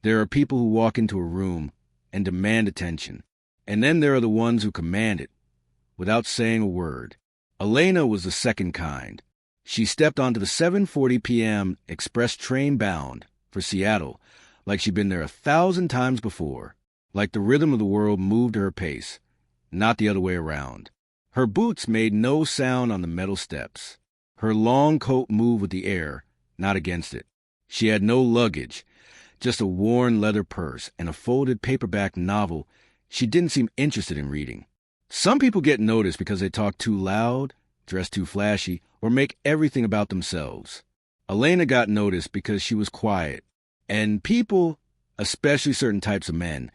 There are people who walk into a room and demand attention, and then there are the ones who command it without saying a word. Elena was the second kind. She stepped onto the 7:40 p.m. express train bound for Seattle like she'd been there 1,000 times before, like the rhythm of the world moved at her pace, not the other way around. Her boots made no sound on the metal steps. Her long coat moved with the air, not against it. She had no luggage, just a worn leather purse and a folded paperback novel she didn't seem interested in reading. Some people get noticed because they talk too loud, dress too flashy, or make everything about themselves. Elena got noticed because she was quiet, and people, especially certain types of men,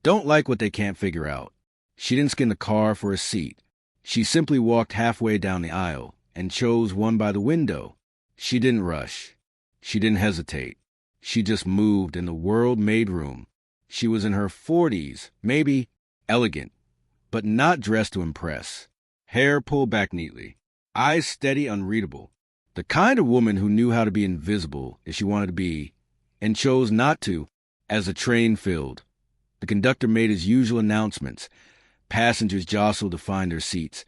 don't like what they can't figure out. She didn't skin the car for a seat. She simply walked halfway down the aisle and chose one by the window. She didn't rush. She didn't hesitate. She just moved and the world made room. She was in her 40s, maybe elegant, but not dressed to impress. Hair pulled back neatly, eyes steady, unreadable. The kind of woman who knew how to be invisible if she wanted to be, and chose not to. As the train filled, the conductor made his usual announcements. Passengers jostled to find their seats,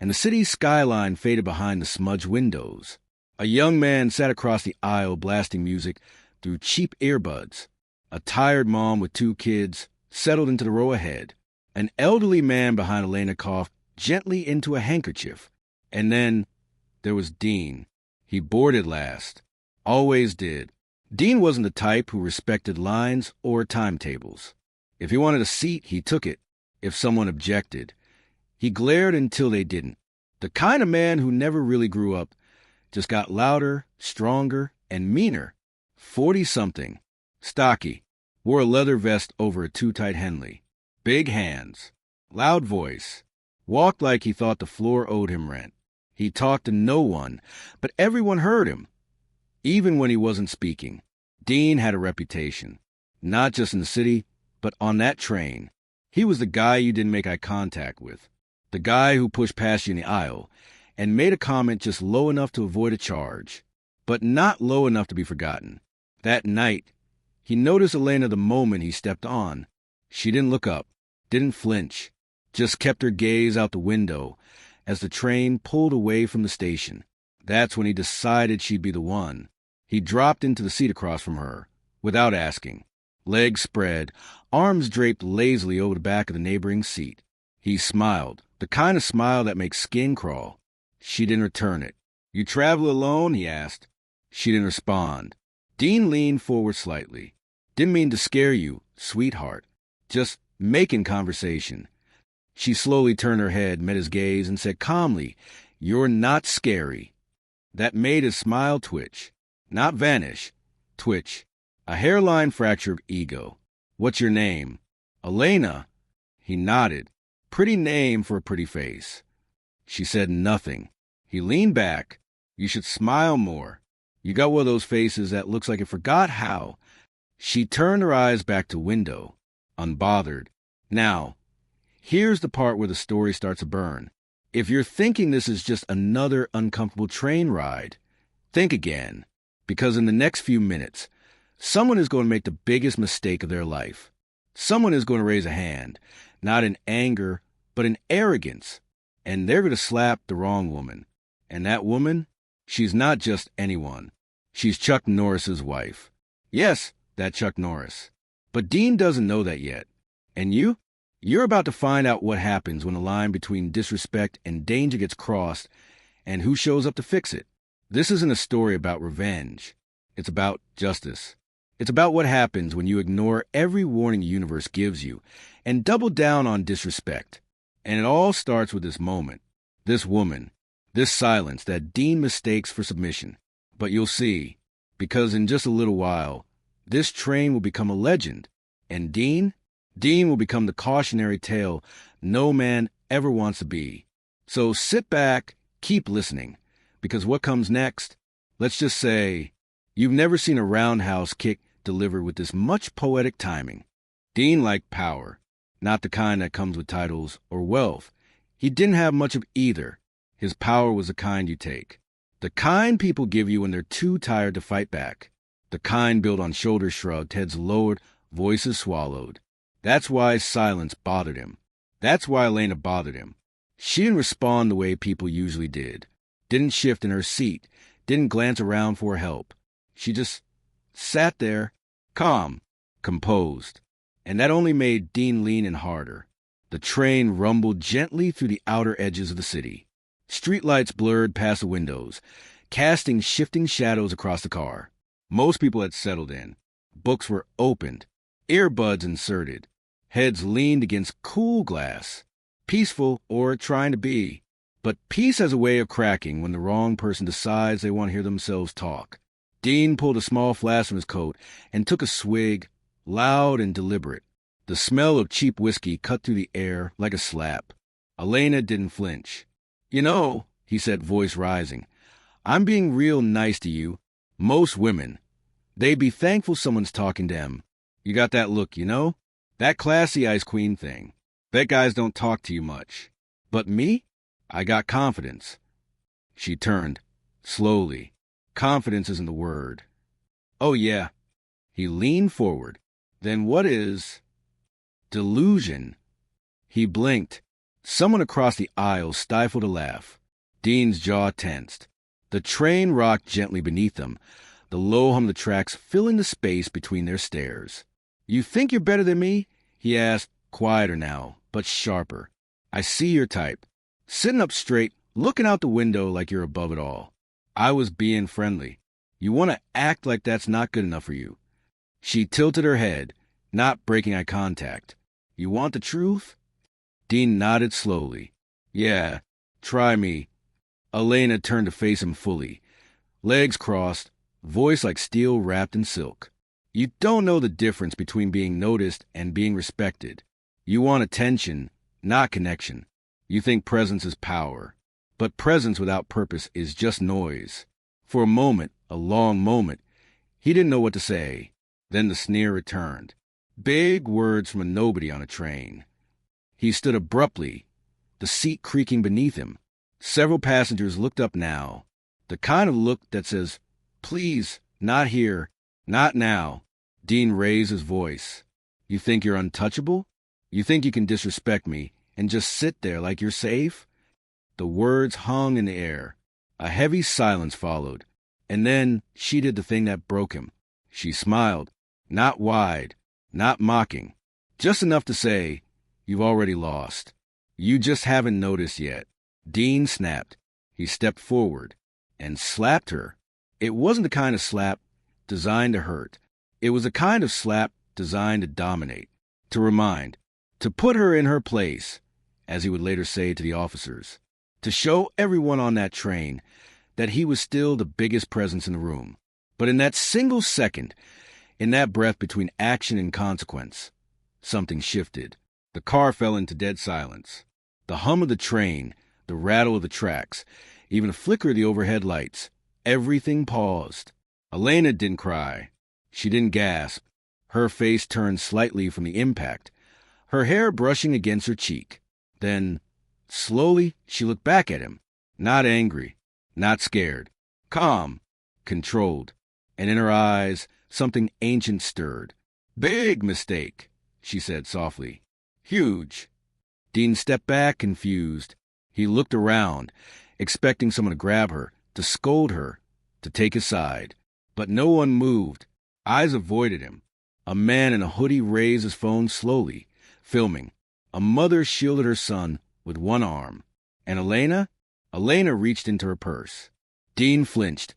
and the city's skyline faded behind the smudged windows. A young man sat across the aisle blasting music through cheap earbuds. A tired mom with 2 kids settled into the row ahead. An elderly man behind Elena coughed gently into a handkerchief. And then there was Dean. He boarded last. Always did. Dean wasn't the type who respected lines or timetables. If he wanted a seat, he took it. If someone objected, he glared until they didn't. The kind of man who never really grew up, just got louder, stronger, and meaner. 40-something. Stocky. Wore a leather vest over a too-tight Henley. Big hands. Loud voice. Walked like he thought the floor owed him rent. He talked to no one, but everyone heard him, even when he wasn't speaking. Dean had a reputation, not just in the city, but on that train. He was the guy you didn't make eye contact with, the guy who pushed past you in the aisle and made a comment just low enough to avoid a charge, but not low enough to be forgotten. That night, he noticed Elena the moment he stepped on. She didn't look up, didn't flinch, just kept her gaze out the window as the train pulled away from the station. That's when he decided she'd be the one. He dropped into the seat across from her, without asking. Legs spread, arms draped lazily over the back of the neighboring seat. He smiled, the kind of smile that makes skin crawl. She didn't return it. "You travel alone?" he asked. She didn't respond. Dean leaned forward slightly. "Didn't mean to scare you, sweetheart. Just making conversation." She slowly turned her head, met his gaze, and said calmly, "You're not scary." That made his smile twitch. Not vanish. Twitch. A hairline fracture of ego. "What's your name?" "Elena." He nodded. Pretty name for a pretty face. She said nothing. He leaned back. "You should smile more. You got one of those faces that looks like it forgot how." She turned her eyes back to window, unbothered. Now, here's the part where the story starts to burn. If you're thinking this is just another uncomfortable train ride, think again, because in the next few minutes, someone is going to make the biggest mistake of their life. Someone is going to raise a hand, not in anger, but in arrogance, and they're going to slap the wrong woman. And that woman, she's not just anyone. She's Chuck Norris's wife. Yes, that Chuck Norris. But Dean doesn't know that yet. And you're about to find out what happens when the line between disrespect and danger gets crossed and who shows up to fix it. This isn't a story about revenge. It's about justice. It's about what happens when you ignore every warning the universe gives you and double down on disrespect. And it all starts with this moment, this woman, this silence that Dean mistakes for submission. But you'll see, because in just a little while, this train will become a legend. And Dean will become the cautionary tale no man ever wants to be. So sit back, keep listening, because what comes next, let's just say, you've never seen a roundhouse kick delivered with this much poetic timing. Dean liked power, not the kind that comes with titles or wealth. He didn't have much of either. His power was the kind you take. The kind people give you when they're too tired to fight back. The kind built on shoulders shrugged, heads lowered, Voices swallowed. That's why silence bothered him. That's why Elena bothered him. She didn't respond the way people usually did. Didn't shift in her seat. Didn't glance around for help. She just sat there, calm, composed. And that only made Dean lean in harder. The train rumbled gently through the outer edges of the city. Streetlights blurred past the windows, casting shifting shadows across the car. Most people had settled in. Books were opened, earbuds inserted, heads leaned against cool glass. Peaceful or trying to be. But peace has a way of cracking when the wrong person decides they want to hear themselves talk. Dean pulled a small flask from his coat and took a swig, loud and deliberate. The smell of cheap whiskey cut through the air like a slap. Elena didn't flinch. "You know," he said, voice rising, "I'm being real nice to you. Most women, they'd be thankful someone's talking to them. You got that look, you know? That classy ice queen thing. Bet guys don't talk to you much. But me? I got confidence." She turned, slowly. Confidence isn't the word. "Oh, yeah." He leaned forward. "Then what is delusion?" He blinked. Someone across the aisle stifled a laugh. Dean's jaw tensed. The train rocked gently beneath them, the low hum of the tracks filling the space between their stares. "You think you're better than me?" he asked, quieter now, but sharper. "I see your type. Sitting up straight, looking out the window like you're above it all. I was being friendly. You want to act like that's not good enough for you." She tilted her head, not breaking eye contact. "You want the truth?" Dean nodded slowly. "Yeah, try me." Elena turned to face him fully. Legs crossed, voice like steel wrapped in silk. "You don't know the difference between being noticed and being respected. You want attention, not connection. You think presence is power. But presence without purpose is just noise." For a moment, a long moment, he didn't know what to say. Then the sneer returned. Big words from a nobody on a train. He stood abruptly, the seat creaking beneath him. Several passengers looked up now. The kind of look that says, "Please, not here, not now." Dean raised his voice. "You think you're untouchable? You think you can disrespect me and just sit there like you're safe?" The words hung in the air. A heavy silence followed. And then she did the thing that broke him. She smiled, not wide, not mocking, just enough to say, "You've already lost. You just haven't noticed yet." Dean snapped. He stepped forward and slapped her. It wasn't the kind of slap designed to hurt. It was a kind of slap designed to dominate, to remind, to put her in her place, as he would later say to the officers, to show everyone on that train that he was still the biggest presence in the room. But in that single second, in that breath between action and consequence, something shifted. The car fell into dead silence. The hum of the train, the rattle of the tracks, even a flicker of the overhead lights, everything paused. Elena didn't cry. She didn't gasp. Her face turned slightly from the impact, her hair brushing against her cheek. Then, slowly, she looked back at him, not angry, not scared, calm, controlled. And in her eyes, something ancient stirred. "Big mistake," she said softly. "Huge." Dean stepped back, confused. He looked around, expecting someone to grab her, to scold her, to take his side. But no one moved. Eyes avoided him. A man in a hoodie raised his phone slowly, filming. A mother shielded her son with one arm. And Elena? Elena reached into her purse. Dean flinched.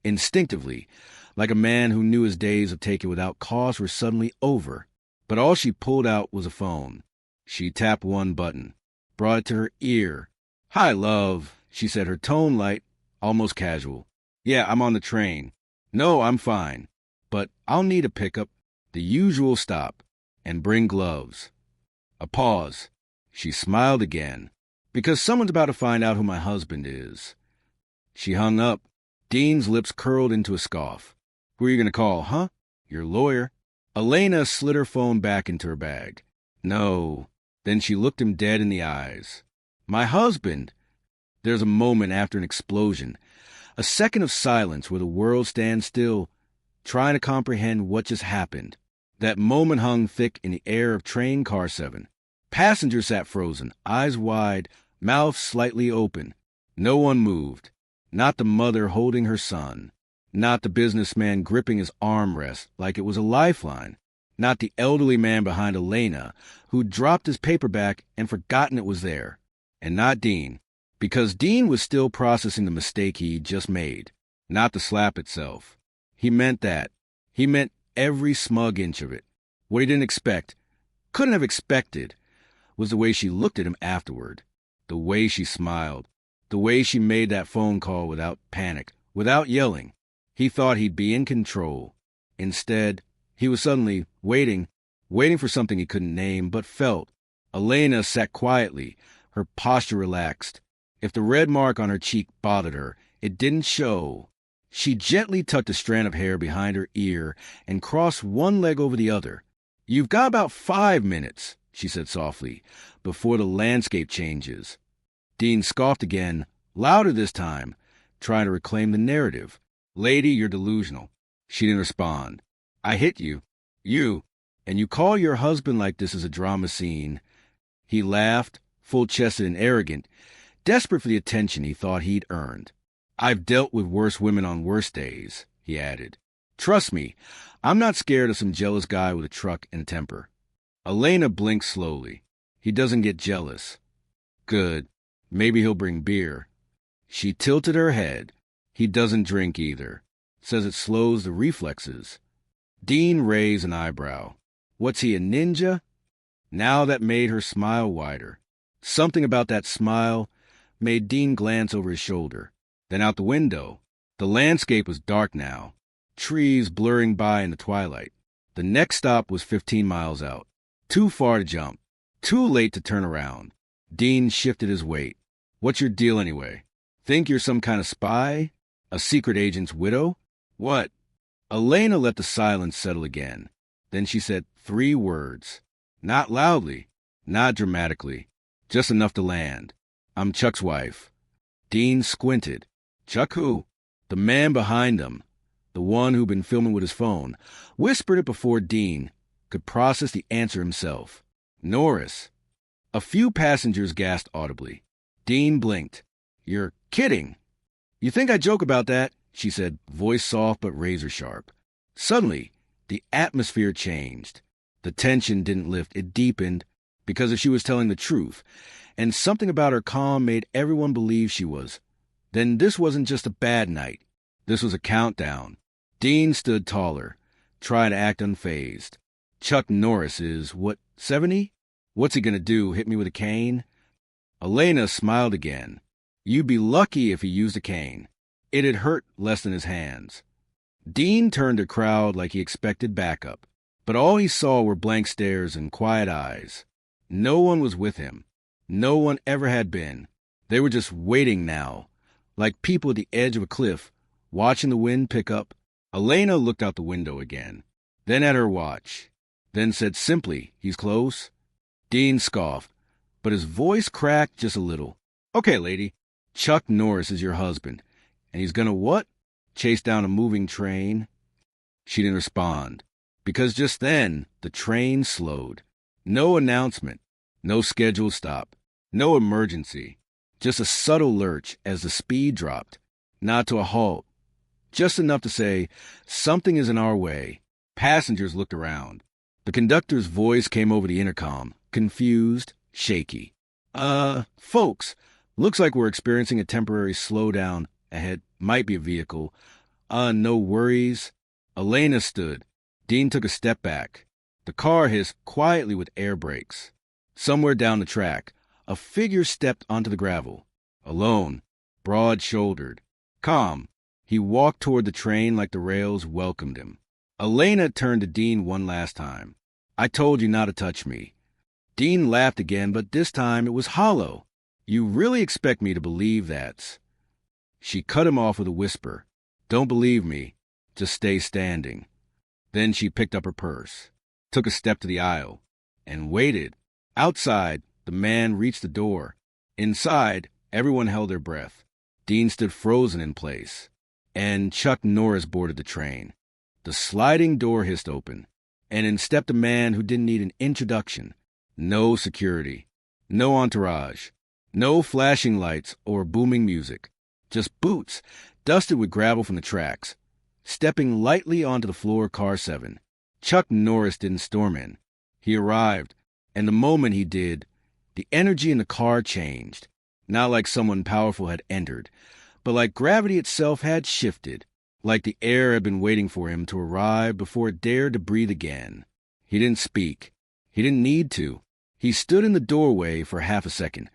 Instinctively, like a man who knew his days of taking without cause were suddenly over. But all she pulled out was a phone. She tapped one button, brought it to her ear. "Hi, love," she said, her tone light, almost casual. "Yeah, I'm on the train. No, I'm fine. But I'll need a pickup, the usual stop, and bring gloves." A pause. She smiled again. "Because someone's about to find out who my husband is." She hung up. Dean's lips curled into a scoff. "Who are you going to call, huh? Your lawyer?" Elena slid her phone back into her bag. "No." Then she looked him dead in the eyes. "My husband." There's a moment after an explosion, a second of silence where the world stands still, trying to comprehend what just happened. That moment hung thick in the air of train car 7. Passengers sat frozen, eyes wide, mouths slightly open. No one moved. Not the mother holding her son. Not the businessman gripping his armrest like it was a lifeline. Not the elderly man behind Elena, who'd dropped his paperback and forgotten it was there. And not Dean, because Dean was still processing the mistake he'd just made. Not the slap itself. He meant that. He meant every smug inch of it. What he didn't expect, couldn't have expected, was the way she looked at him afterward. The way she smiled. The way she made that phone call without panic, without yelling. He thought he'd be in control. Instead, he was suddenly waiting for something he couldn't name, but felt. Elena sat quietly, her posture relaxed. If the red mark on her cheek bothered her, it didn't show. She gently tucked a strand of hair behind her ear and crossed one leg over the other. "You've got about 5 minutes," she said softly, "before the landscape changes." Dean scoffed again, louder this time, trying to reclaim the narrative. "Lady, you're delusional." She didn't respond. "I hit you. And you call your husband like this is a drama scene." He laughed, full-chested and arrogant, desperate for the attention he thought he'd earned. "I've dealt with worse women on worse days," he added. "Trust me, I'm not scared of some jealous guy with a truck and temper." Elena blinked slowly. "He doesn't get jealous." "Good. Maybe he'll bring beer." She tilted her head. "He doesn't drink either. Says it slows the reflexes." Dean raised an eyebrow. "What's he, a ninja?" Now that made her smile wider. Something about that smile made Dean glance over his shoulder. Then out the window. The landscape was dark now, trees blurring by in the twilight. The next stop was 15 miles out. Too far to jump. Too late to turn around. Dean shifted his weight. "What's your deal anyway? Think you're some kind of spy? A secret agent's widow? What?" Elena let the silence settle again. Then she said 3 words. Not loudly, not dramatically, just enough to land. "I'm Chuck's wife." Dean squinted. "Chuck who?" The man behind him, the one who'd been filming with his phone, whispered it before Dean could process the answer himself. "Norris." A few passengers gasped audibly. Dean blinked. "You're kidding." "You think I joke about that?" she said, voice soft but razor-sharp. Suddenly, the atmosphere changed. The tension didn't lift, it deepened, because if she was telling the truth, and something about her calm made everyone believe she was, then this wasn't just a bad night. This was a countdown. Dean stood taller, trying to act unfazed. Chucknorris is, 70? What's he gonna do, hit me with a cane? Elena smiled again. You'd be lucky if he used a cane. It'd hurt less than his hands. Dean turned to the crowd like he expected backup, but all he saw were blank stares and quiet eyes. No one was with him. No one ever had been. They were just waiting now, like people at the edge of a cliff, watching the wind pick up. Elena looked out the window again, then at her watch, then said simply, "He's close." Dean scoffed, but his voice cracked just a little. "Okay, lady, Chucknorris is your husband, and he's gonna what? Chase down a moving train?" She didn't respond, because just then the train slowed. No announcement, no scheduled stop, no emergency, just a subtle lurch as the speed dropped, not to a halt, just enough to say, "Something is in our way." Passengers looked around. The conductor's voice came over the intercom, confused, shaky. Folks, looks like we're experiencing a temporary slowdown ahead. Might be a vehicle. No worries." Elena stood. Dean took a step back. The car hissed quietly with air brakes. Somewhere down the track, a figure stepped onto the gravel. Alone, broad-shouldered, calm, he walked toward the train like the rails welcomed him. Elena turned to Dean one last time. "I told you not to touch me." Dean laughed again, but this time it was hollow. "You really expect me to believe that?" She cut him off with a whisper. "Don't believe me. Just stay standing." Then she picked up her purse, took a step to the aisle, and waited. Outside, the man reached the door. Inside, everyone held their breath. Dean stood frozen in place. And Chucknorris boarded the train. The sliding door hissed open. and in stepped a man who didn't need an introduction. No security, no entourage, no flashing lights or booming music. Just boots, dusted with gravel from the tracks, stepping lightly onto the floor of car 7. Chucknorris didn't storm in. He arrived, and the moment he did, the energy in the car changed. Not like someone powerful had entered, but like gravity itself had shifted, like the air had been waiting for him to arrive before it dared to breathe again. He didn't speak. He didn't need to. He stood in the doorway for half a second,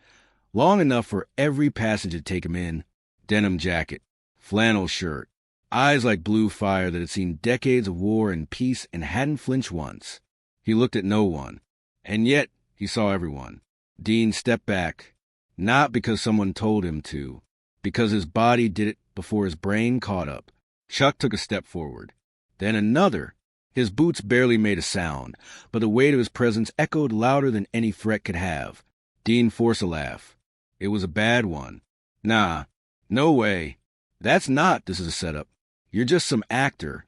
long enough for every passenger to take him in. Denim jacket, flannel shirt, eyes like blue fire that had seen decades of war and peace and hadn't flinched once. He looked at no one, and yet he saw everyone. Dean stepped back, not because someone told him to, because his body did it before his brain caught up. Chuck took a step forward, then another. His boots barely made a sound, but the weight of his presence echoed louder than any threat could have. Dean forced a laugh. It was a bad one. Nah, no way. This is a setup. You're just some actor.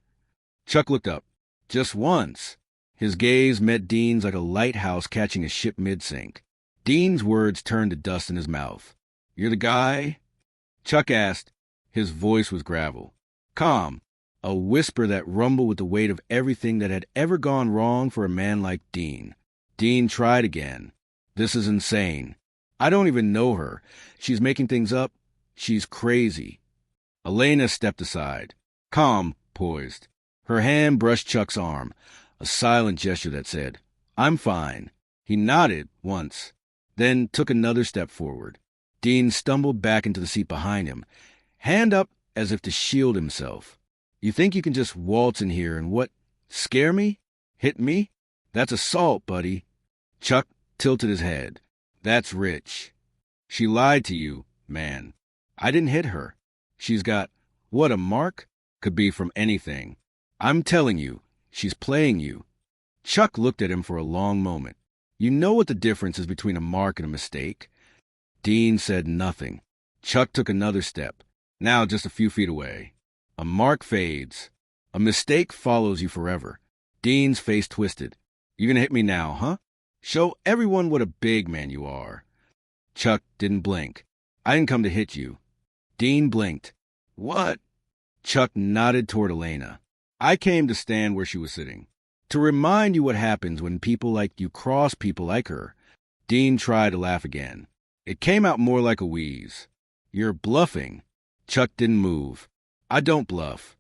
Chuck looked up. Just once. His gaze met Dean's like a lighthouse catching a ship mid-sink. Dean's words turned to dust in his mouth. You're the guy? Chuck asked. His voice was gravel. Calm. A whisper that rumbled with the weight of everything that had ever gone wrong for a man like Dean. Dean tried again. This is insane. I don't even know her. She's making things up. She's crazy. Elena stepped aside. Calm, poised. Her hand brushed Chuck's arm, a silent gesture that said, I'm fine. He nodded once, then took another step forward. Dean stumbled back into the seat behind him, hand up as if to shield himself. You think you can just waltz in here and what? Scare me? Hit me? That's assault, buddy. Chuck tilted his head. That's rich. She lied to you, man. I didn't hit her. She's got, what, a mark? Could be from anything. I'm telling you, she's playing you. Chuck looked at him for a long moment. You know what the difference is between a mark and a mistake? Dean said nothing. Chuck took another step, now just a few feet away. A mark fades. A mistake follows you forever. Dean's face twisted. You gonna hit me now, huh? Show everyone what a big man you are. Chuck didn't blink. I didn't come to hit you. Dean blinked. What? Chuck nodded toward Elena. I came to stand where she was sitting. To remind you what happens when people like you cross people like her. Dean tried to laugh again. It came out more like a wheeze. You're bluffing. Chuck didn't move. I don't bluff.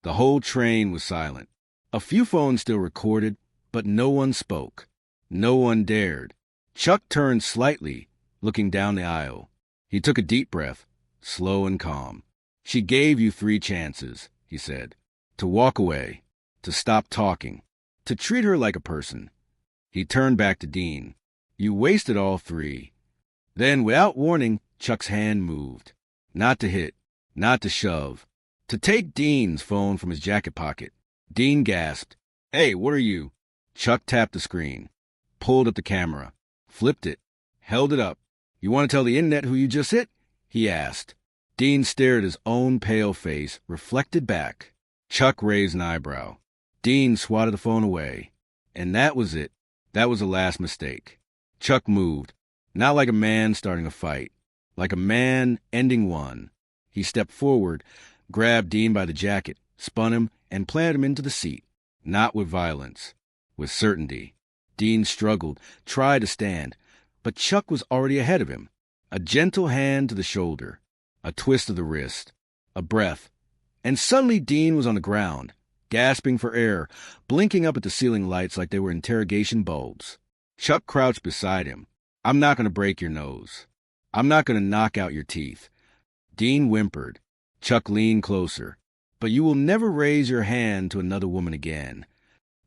The whole train was silent. A few phones still recorded, but no one spoke. No one dared. Chuck turned slightly, looking down the aisle. He took a deep breath, slow and calm. She gave you 3 chances, he said. To walk away, to stop talking, to treat her like a person. He turned back to Dean. You wasted all 3. Then, without warning, Chuck's hand moved. Not to hit, not to shove. To take Dean's phone from his jacket pocket. Dean gasped. Hey, what are you? Chuck tapped the screen, pulled up the camera, flipped it, held it up. You want to tell the internet who you just hit? He asked. Dean stared at his own pale face, reflected back. Chuck raised an eyebrow. Dean swatted the phone away. And that was it. That was the last mistake. Chuck moved, not like a man starting a fight, like a man ending one. He stepped forward, grabbed Dean by the jacket, spun him, and planted him into the seat. Not with violence, with certainty. Dean struggled, tried to stand, but Chuck was already ahead of him. A gentle hand to the shoulder, a twist of the wrist, a breath, and suddenly Dean was on the ground, gasping for air, blinking up at the ceiling lights like they were interrogation bulbs. Chuck crouched beside him. I'm not going to break your nose. I'm not going to knock out your teeth. Dean whimpered. Chuck leaned closer. But you will never raise your hand to another woman again.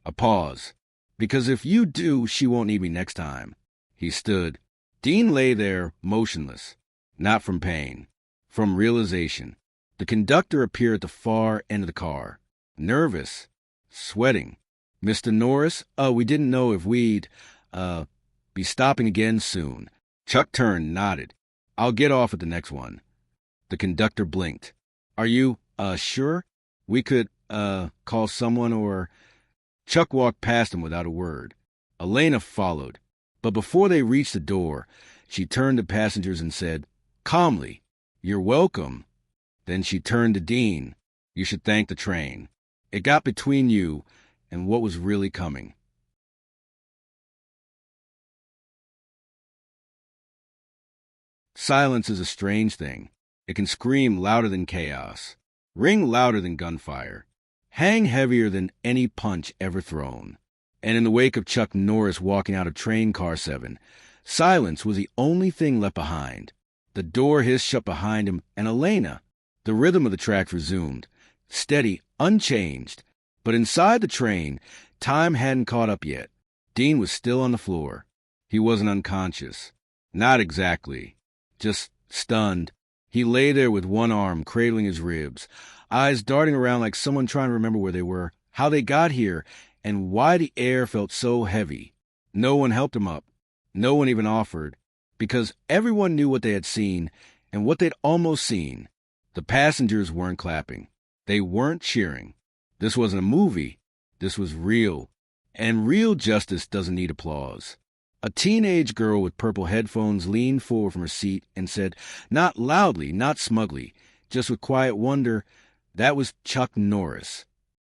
A pause. Because if you do, she won't need me next time. He stood. Dean lay there, motionless. Not from pain. From realization. The conductor appeared at the far end of the car. Nervous. Sweating. Mr. Norris, we didn't know if we'd, be stopping again soon. Chuck turned, nodded. I'll get off at the next one. The conductor blinked. Are you, sure? We could, call someone or... Chuck walked past him without a word. Elena followed. But before they reached the door, she turned to passengers and said, calmly, "You're welcome." Then she turned to Dean. "You should thank the train. It got between you and what was really coming." Silence is a strange thing. It can scream louder than chaos, ring louder than gunfire, hang heavier than any punch ever thrown. And in the wake of Chucknorris walking out of train car 7, silence was the only thing left behind. The door hissed shut behind him, and Elena. The rhythm of the tracks resumed, steady, unchanged. But inside the train, time hadn't caught up yet. Dean was still on the floor. He wasn't unconscious. Not exactly. Just stunned. He lay there with one arm cradling his ribs, eyes darting around like someone trying to remember where they were, how they got here, and why the air felt so heavy. No one helped him up. No one even offered, because everyone knew what they had seen and what they'd almost seen. The passengers weren't clapping. They weren't cheering. This wasn't a movie. This was real. And real justice doesn't need applause. A teenage girl with purple headphones leaned forward from her seat and said, not loudly, not smugly, just with quiet wonder, that was Chucknorris.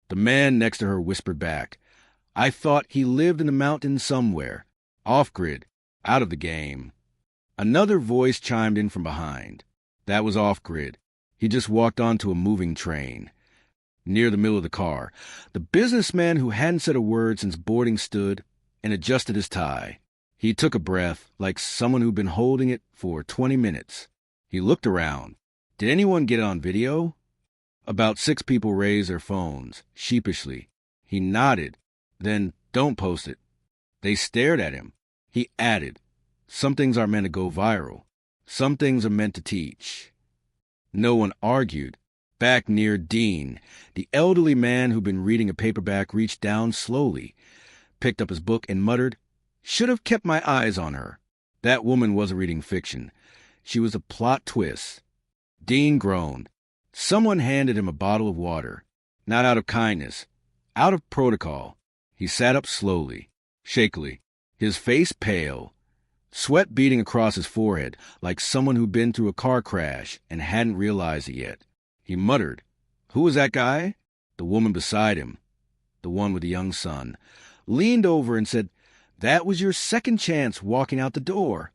The man next to her whispered back, "I thought he lived in the mountains somewhere, off-grid, out of the game." Another voice chimed in from behind. That was off-grid. He just walked onto a moving train. Near the middle of the car, the businessman who hadn't said a word since boarding stood and adjusted his tie. He took a breath, like someone who'd been holding it for 20 minutes. He looked around. Did anyone get it on video? About 6 people raised their phones, sheepishly. He nodded. Then, "Don't post it." They stared at him. He added, "Some things aren't meant to go viral. Some things are meant to teach." No one argued. Back near Dean, the elderly man who'd been reading a paperback reached down slowly, picked up his book and muttered, "Should have kept my eyes on her." That woman wasn't reading fiction. She was a plot twist. Dean groaned. Someone handed him a bottle of water. Not out of kindness. Out of protocol. He sat up slowly, shakily, his face pale, sweat beading across his forehead like someone who'd been through a car crash and hadn't realized it yet. He muttered, "Who was that guy?" The woman beside him, the one with the young son, leaned over and said, "That was your second chance walking out the door."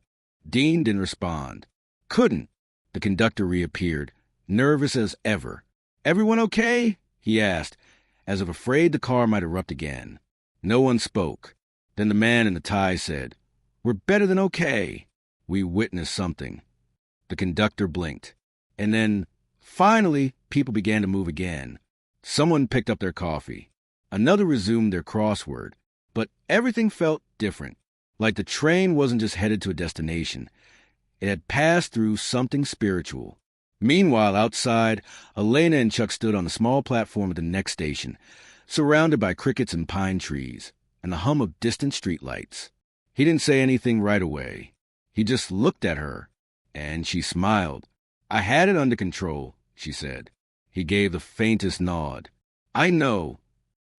Dean didn't respond. Couldn't. The conductor reappeared, nervous as ever. "Everyone okay?" he asked, as if afraid the car might erupt again. No one spoke. Then the man in the tie said, "We're better than okay." We witnessed something. The conductor blinked. And then, finally, people began to move again. Someone picked up their coffee. Another resumed their crossword. But everything felt different, like the train wasn't just headed to a destination. It had passed through something spiritual. Meanwhile, outside, Elena and Chuck stood on the small platform at the next station, surrounded by crickets and pine trees, and the hum of distant streetlights. He didn't say anything right away. He just looked at her, and she smiled. "I had it under control," she said. He gave the faintest nod. "I know."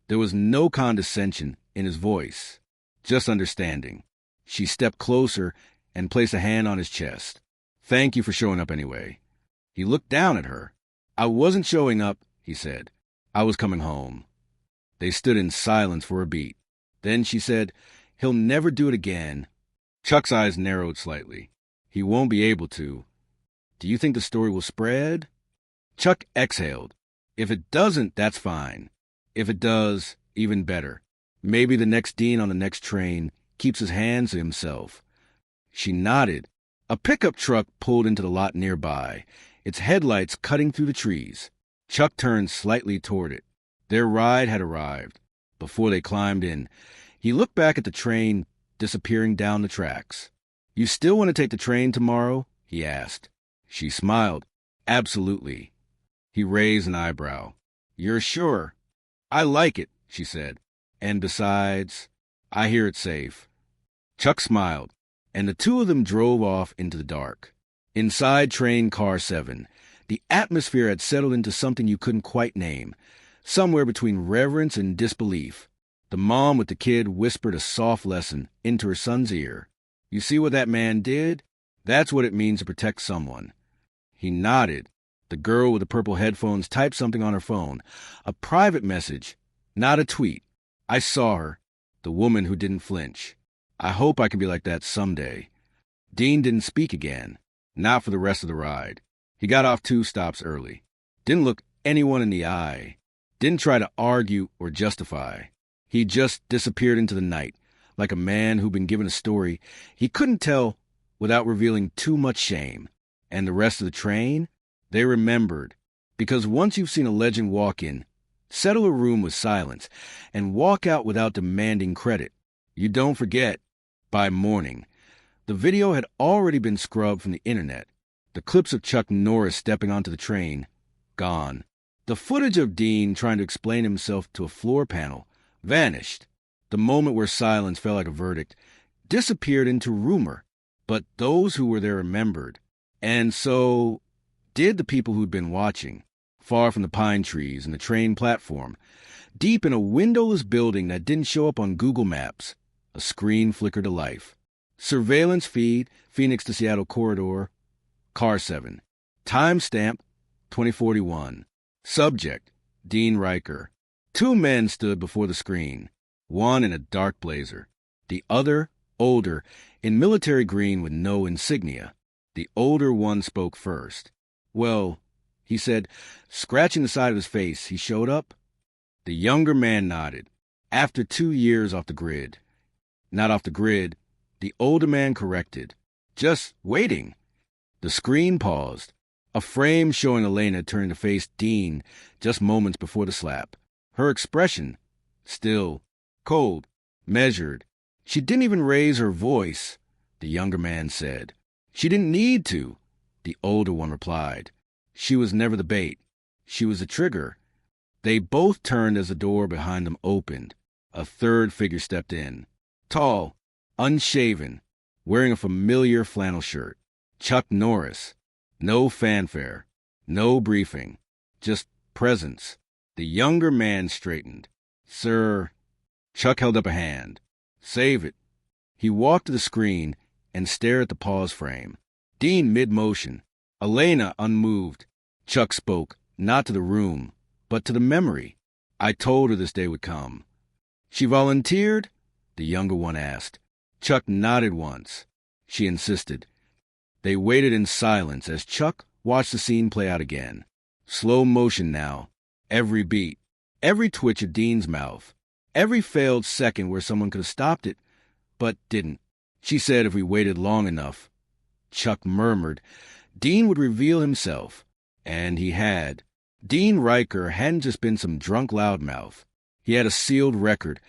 There was no condescension in his voice, just understanding. She stepped closer and placed a hand on his chest. "Thank you for showing up anyway." He looked down at her. "I wasn't showing up," he said. "I was coming home." They stood in silence for a beat. Then she said, "He'll never do it again." Chuck's eyes narrowed slightly. "He won't be able to. Do you think the story will spread?" Chuck exhaled. "If it doesn't, that's fine. If it does, even better. Maybe the next Dean on the next train keeps his hands to himself." She nodded. A pickup truck pulled into the lot nearby, its headlights cutting through the trees. Chuck turned slightly toward it. Their ride had arrived. Before they climbed in, he looked back at the train disappearing down the tracks. "You still want to take the train tomorrow?" he asked. She smiled. "Absolutely." He raised an eyebrow. "You're sure?" "I like it," she said. "And besides, I hear it's safe." Chuck smiled, and the two of them drove off into the dark. Inside train car 7, the atmosphere had settled into something you couldn't quite name, somewhere between reverence and disbelief. The mom with the kid whispered a soft lesson into her son's ear. You see what that man did? That's what it means to protect someone. He nodded. The girl with the purple headphones typed something on her phone. A private message, not a tweet. I saw her, the woman who didn't flinch. I hope I can be like that someday. Dean didn't speak again, not for the rest of the ride. He got off 2 stops early. Didn't look anyone in the eye. Didn't try to argue or justify. He just disappeared into the night, like a man who'd been given a story he couldn't tell without revealing too much shame. And the rest of the train? They remembered. Because once you've seen a legend walk in, settle a room with silence, and walk out without demanding credit, you don't forget. By morning, the video had already been scrubbed from the internet. The clips of Chucknorris stepping onto the train, gone. The footage of Dean trying to explain himself to a floor panel vanished. The moment where silence felt like a verdict disappeared into rumor. But those who were there remembered. And so did the people who'd been watching, far from the pine trees and the train platform, deep in a windowless building that didn't show up on Google Maps. A screen flickered to life. Surveillance feed, Phoenix to Seattle corridor, car 7. Timestamp, 2041. Subject, Dean Riker. 2 men stood before the screen, one in a dark blazer, the other, older, in military green with no insignia. The older one spoke first. Well, he said, scratching the side of his face, he showed up. The younger man nodded. After 2 years off the grid. Not off the grid, the older man corrected. Just waiting. The screen paused. A frame showing Elena turning to face Dean just moments before the slap. Her expression, still, cold, measured. She didn't even raise her voice, the younger man said. She didn't need to, the older one replied. She was never the bait. She was the trigger. They both turned as the door behind them opened. A third figure stepped in. Tall, unshaven, wearing a familiar flannel shirt. Chucknorris. No fanfare. No briefing. Just presence. The younger man straightened. Sir. Chuck held up a hand. Save it. He walked to the screen and stared at the pause frame. Dean mid-motion. Elena unmoved. Chuck spoke, not to the room, but to the memory. I told her this day would come. She volunteered? The younger one asked. Chuck nodded once. She insisted. They waited in silence as Chuck watched the scene play out again. Slow motion now. Every beat. Every twitch of Dean's mouth. Every failed second where someone could have stopped it, but didn't. She said if we waited long enough. Chuck murmured. Dean would reveal himself. And he had. Dean Riker hadn't just been some drunk loudmouth. He had a sealed record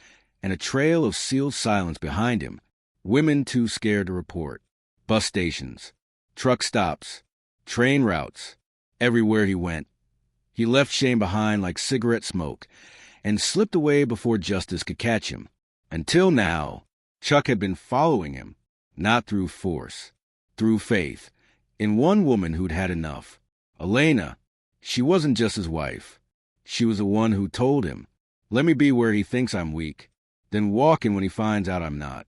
and a trail of sealed silence behind him. Women too scared to report. Bus stations. Truck stops. Train routes. Everywhere he went. He left shame behind like cigarette smoke and slipped away before justice could catch him. Until now, Chuck had been following him, not through force, through faith, in one woman who'd had enough. Elena. She wasn't just his wife. She was the one who told him, let me be where he thinks I'm weak, then walk in when he finds out I'm not.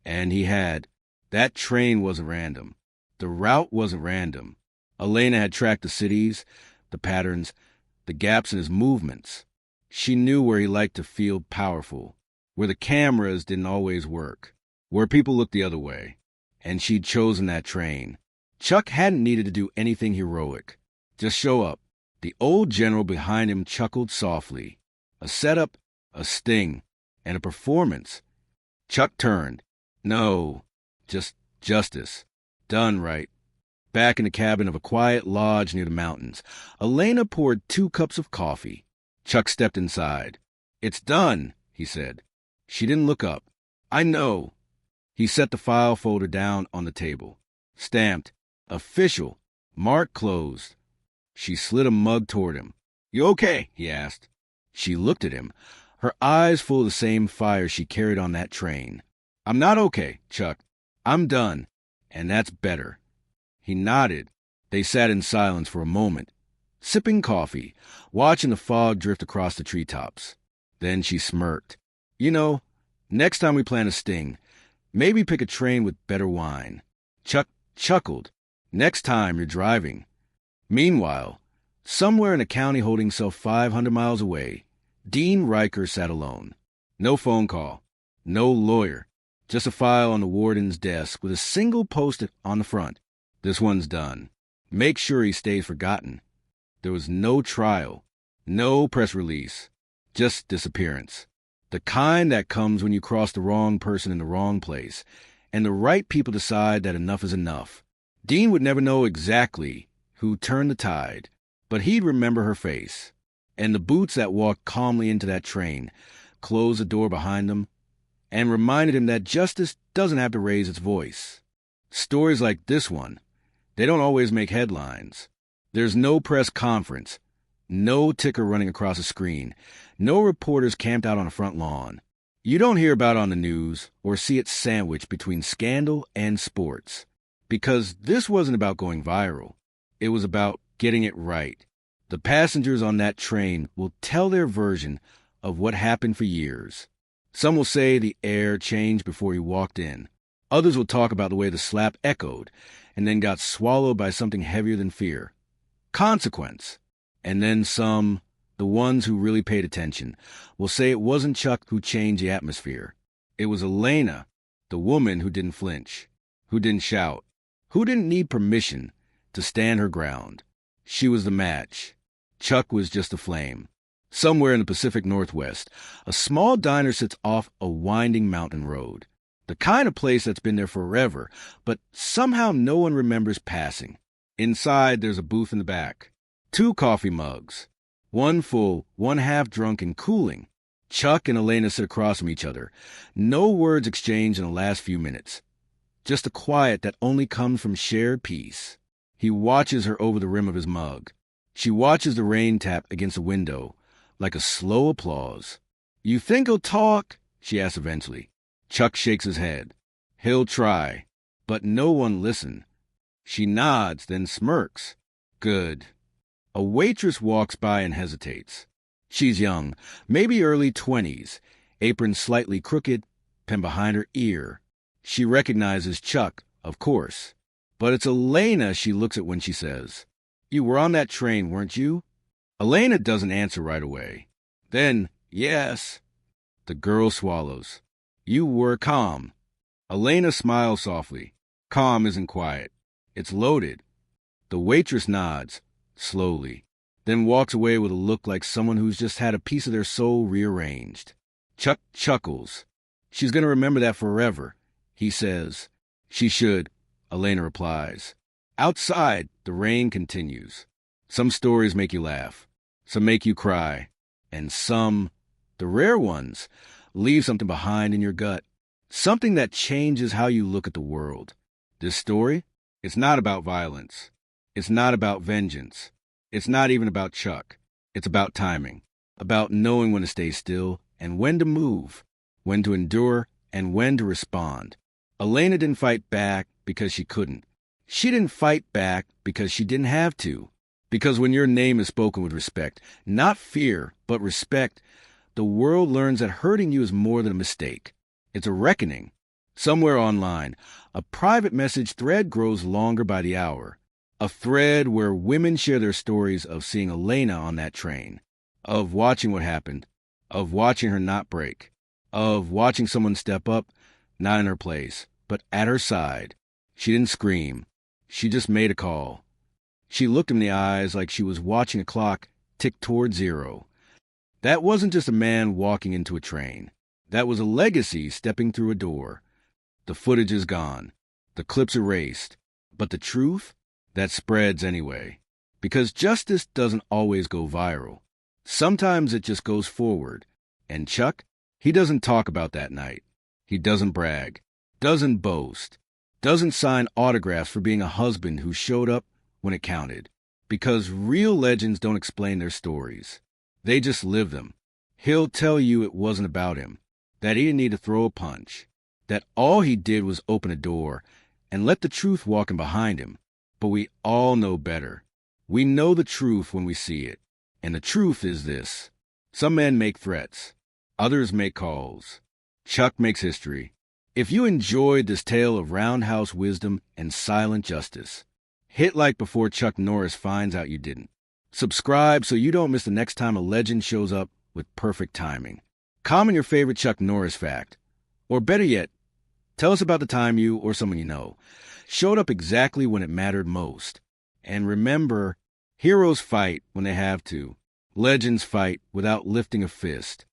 And he had. That train wasn't random. The route wasn't random. Elena had tracked the cities, the patterns, the gaps in his movements. She knew where he liked to feel powerful, where the cameras didn't always work, where people looked the other way. And she'd chosen that train. Chuck hadn't needed to do anything heroic. Just show up. The old general behind him chuckled softly. A setup, a sting, and a performance. Chuck turned. No, just justice. Done right. Back in the cabin of a quiet lodge near the mountains, Elena poured 2 cups of coffee. Chuck stepped inside. It's done, he said. She didn't look up. I know. He set the file folder down on the table. Stamped. Official. Mark closed. She slid a mug toward him. You okay? He asked. She looked at him, her eyes full of the same fire she carried on that train. I'm not okay, Chuck. I'm done. And that's better. He nodded. They sat in silence for a moment, sipping coffee, watching the fog drift across the treetops. Then she smirked. You know, next time we plan a sting, maybe pick a train with better wine. Chuck chuckled. Next time you're driving. Meanwhile, somewhere in a county holding himself 500 miles away, Dean Riker sat alone. No phone call, no lawyer, just a file on the warden's desk with a single post-it on the front. This one's done. Make sure he stays forgotten. There was no trial, no press release, just disappearance. The kind that comes when you cross the wrong person in the wrong place, and the right people decide that enough is enough. Dean would never know exactly who turned the tide, but he'd remember her face, and the boots that walked calmly into that train, closed the door behind them, and reminded him that justice doesn't have to raise its voice. Stories like this one, they don't always make headlines. There's no press conference, no ticker running across a screen, no reporters camped out on a front lawn. You don't hear about it on the news or see it sandwiched between scandal and sports. Because this wasn't about going viral. It was about getting it right. The passengers on that train will tell their version of what happened for years. Some will say the air changed before he walked in. Others will talk about the way the slap echoed and then got swallowed by something heavier than fear. Consequence. And then some, the ones who really paid attention, will say it wasn't Chuck who changed the atmosphere. It was Elena, the woman who didn't flinch, who didn't shout, who didn't need permission to stand her ground. She was the match. Chuck was just a flame. Somewhere in the Pacific Northwest, a small diner sits off a winding mountain road. The kind of place that's been there forever, but somehow no one remembers passing. Inside, there's a booth in the back. 2 coffee mugs. One full, one half drunk and cooling. Chuck and Elena sit across from each other. No words exchanged in the last few minutes. Just a quiet that only comes from shared peace. He watches her over the rim of his mug. She watches the rain tap against the window, like a slow applause. "You think he'll talk?" she asks eventually. Chuck shakes his head. "He'll try." But no one listened. She nods, then smirks. "Good." A waitress walks by and hesitates. She's young, maybe early 20s, apron slightly crooked, pen behind her ear. She recognizes Chuck, of course. But it's Elena she looks at when she says, "You were on that train, weren't you?" Elena doesn't answer right away. Then, "Yes." The girl swallows. "You were calm." Elena smiles softly. Calm isn't quiet. It's loaded. The waitress nods, slowly, then walks away with a look like someone who's just had a piece of their soul rearranged. Chuck chuckles. "She's going to remember that forever," he says. "She should," Elena replies. Outside, the rain continues. Some stories make you laugh. Some make you cry. And some, the rare ones, leave something behind in your gut. Something that changes how you look at the world. This story, it's not about violence. It's not about vengeance. It's not even about Chuck. It's about timing. About knowing when to stay still and when to move. When to endure and when to respond. Elena didn't fight back because she couldn't. She didn't fight back because she didn't have to. Because when your name is spoken with respect, not fear, but respect, the world learns that hurting you is more than a mistake. It's a reckoning. Somewhere online, a private message thread grows longer by the hour. A thread where women share their stories of seeing Elena on that train, of watching what happened, of watching her not break, of watching someone step up, not in her place, but at her side. She didn't scream. She just made a call. She looked him in the eyes like she was watching a clock tick toward 0. That wasn't just a man walking into a train. That was a legacy stepping through a door. The footage is gone. The clip's erased. But the truth? That spreads anyway. Because justice doesn't always go viral. Sometimes it just goes forward. And Chuck, he doesn't talk about that night. He doesn't brag. Doesn't boast. Doesn't sign autographs for being a husband who showed up when it counted. Because real legends don't explain their stories. They just live them. He'll tell you it wasn't about him. That he didn't need to throw a punch. That all he did was open a door and let the truth walk in behind him. But we all know better. We know the truth when we see it. And the truth is this. Some men make threats. Others make calls. Chuck makes history. If you enjoyed this tale of roundhouse wisdom and silent justice, hit like before Chuck Norris finds out you didn't. Subscribe so you don't miss the next time a legend shows up with perfect timing. Comment your favorite Chuck Norris fact. Or better yet, tell us about the time you or someone you know showed up exactly when it mattered most. And remember, heroes fight when they have to. Legends fight without lifting a fist.